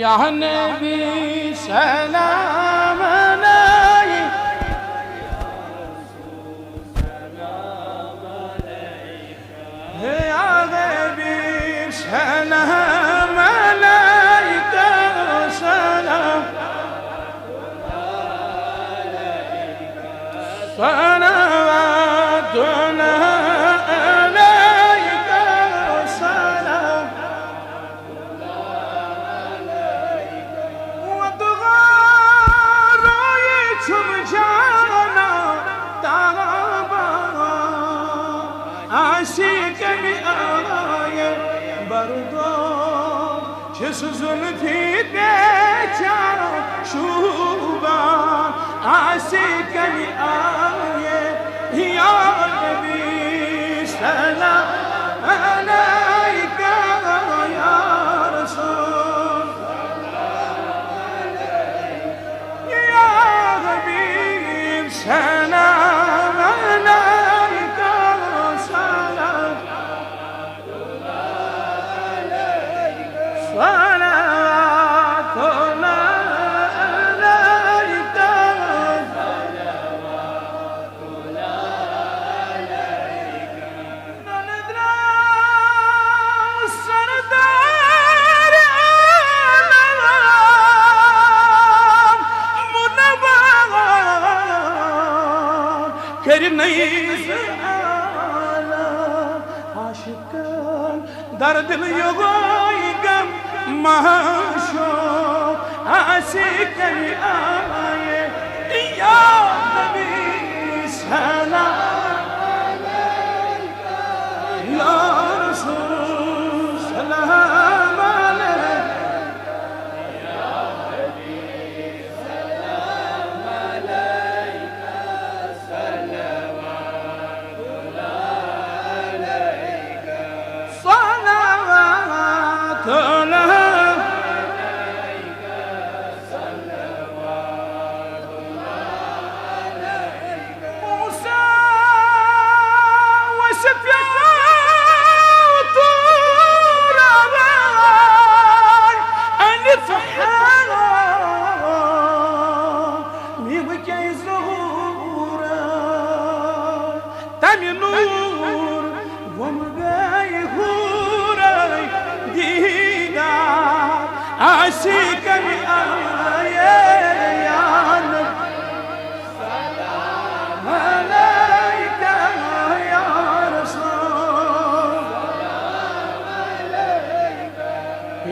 या नबी सलाम अलैक या नबी सलाम अलैक सलाम सलावतुल्लाह जुल्फी बेचारा शुबा आशिक आए या नबी सलाम अलैका या रसूल या हबीब सलाम अलैका सलाम दर्द गम महाशो आशिक आए या नबी सलाम या रसूल सलाम या हबीब सलाम अलैका सलावतुल्लाह अलैका आशिक आए या नबी सलाम अलैका या रसूल सलाम अलैका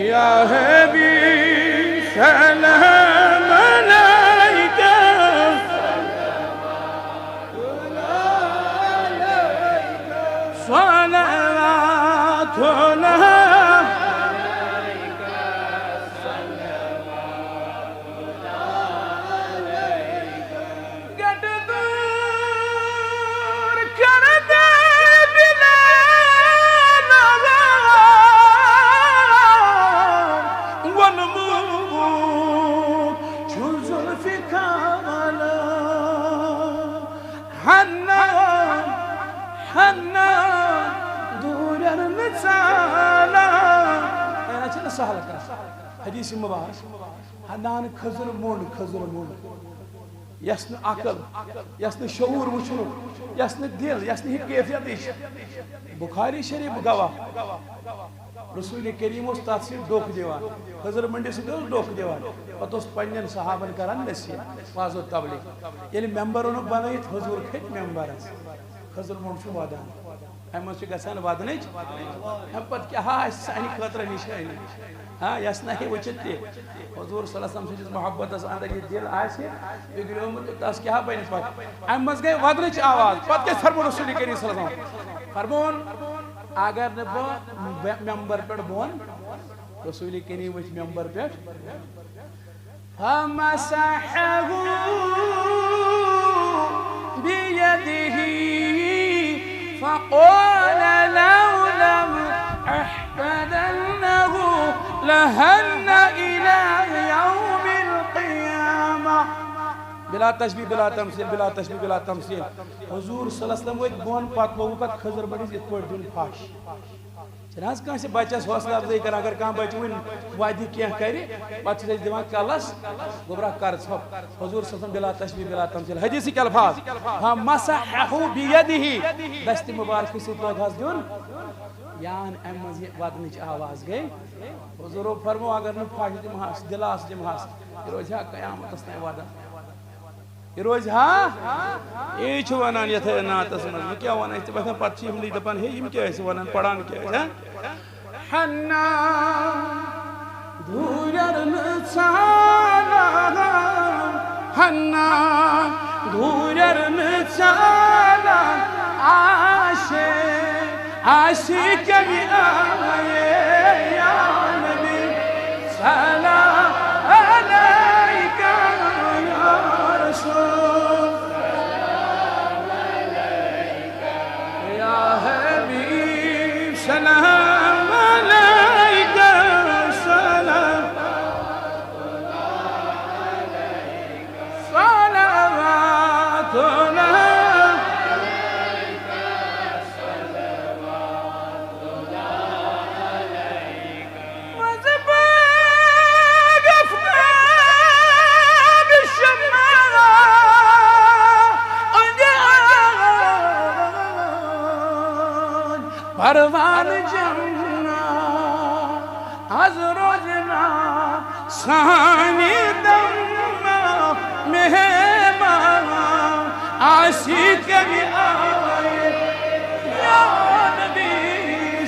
या हबीब सलाम अलैका सलावतुल्लाह अलैका सलावतुल्लाह हदीस मुबारक हनान खजर मोंड यस्न अकल यस्न शऊर वुचनु यस्न दिल यस्न कैफियत बुखारी शरीफ गवाह रसूल करीम तथ डोख दिवान खजर मंडी डोख दिवान पे पन्न सहाबन करान नसीहत वाजो तबलीग ये मेम्बर बन हजूर खत मेम्बर खजर मोंड वादान अमे गसान वदन पे क्या सान खतर निशानी हाँ यस ना वचित हजूर सल्लल्लाहु अलैहि वसल्लम मोहब्बत अंदर यह दिल आगलोमुत तस क्या बन पे अम मज गई वदन आवाज पे फरमो रसूल करीम सल्लल्लाहु अलैहि वसल्लम फरमोन अगर न मेम्बर पे बोन रसूल करीम वच मेम्बर पे फमसहहु बियदिही फक़ाल लौ लम अहबदन्नहु लहन्न इला यौमिल क़ियामा बिला तशबीह बिला तमसील बिला तशबीह बिला तमसील हुजूर सल्लल्लाहु अलैहि वसल्लम बोन पत लोग खजर बड़िस इत पट दिन फाश आज कंस बच्चस हौसला अफजाई कर अगर कह बच्चे वन वादि कह कर पे दिवान कलस गोबरा कर छप हुजूर सल्लल्लाहु बिला तशबीह बिला तमसील हदीस के अल्फाज हम मसहहु बियदिही दस्त मुबारक से लोग हस दिन यान अमज वदनच आवाज गई हुजूर फरमो अगर न फाश दिमहास दिलास दिमहास रोज कयामत तय वदन रोज ये वन ये नातस मज क्या वन पे हमली दपान हे क्या वन पढ़ान क्या हन्ना धूरन चाला हन्ना धूरन चाला आशे आशिक भी आए या नबी सलाम अलैका या रसूल सलाम अलैका या हबीब सलाम अलैका सलाम सलावातुल्लाह परवान जन्ना आज रोजना सानी दम्मा मेहमान आशिक भी आए या नबी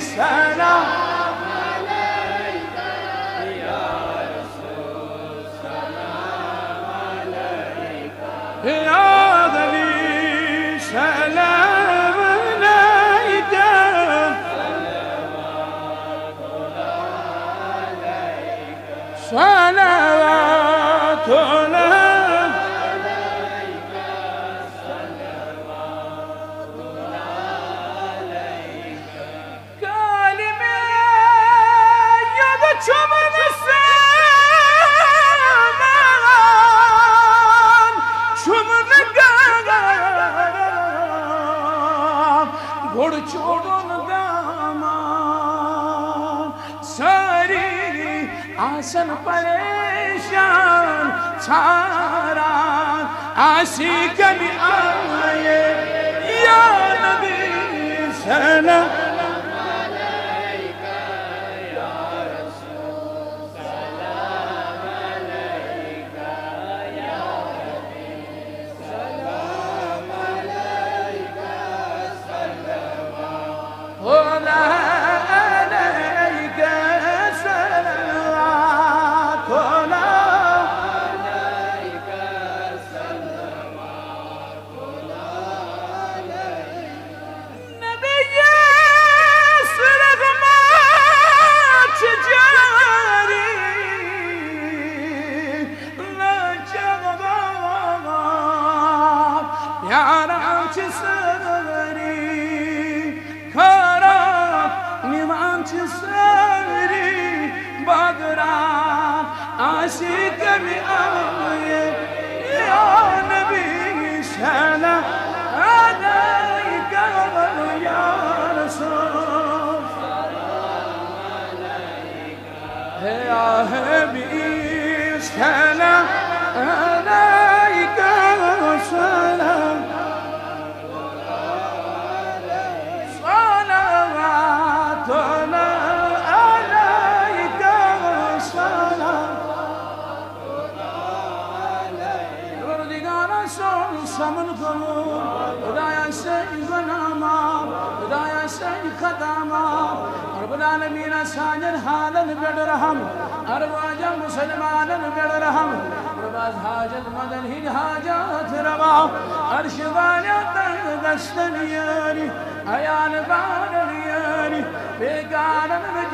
सलाम अलैका या रसूल सलाम अलैका या नबी सलाम सलावातुल्लाह अलैका सलावातुल्लाह अलैका कालिमे यद चुमन सामान चुमन गाम घोड़ छोड़न दामान सारी आसन परेशान छारा आशिक भी आए या नबी सलाम अलैका या रसूल सलाम अलैका या हबीब सलाम अलैका सलाम आशिक भी आए या नबी सलाम अलैका या रसूल सलाम अलैका या हबीब सलाम अलैका सलाम समन करो खुदाया से इज़नामा खुदाया से खदामा रब्बुल आलमीन साजन हालन बेडरहम अरवाजा मुसलमानन बेडरहम रबाज हाजत मदन ही हाजत रवा अर्श वाला दस्तनियानी अयान बारनियानी बेगारन में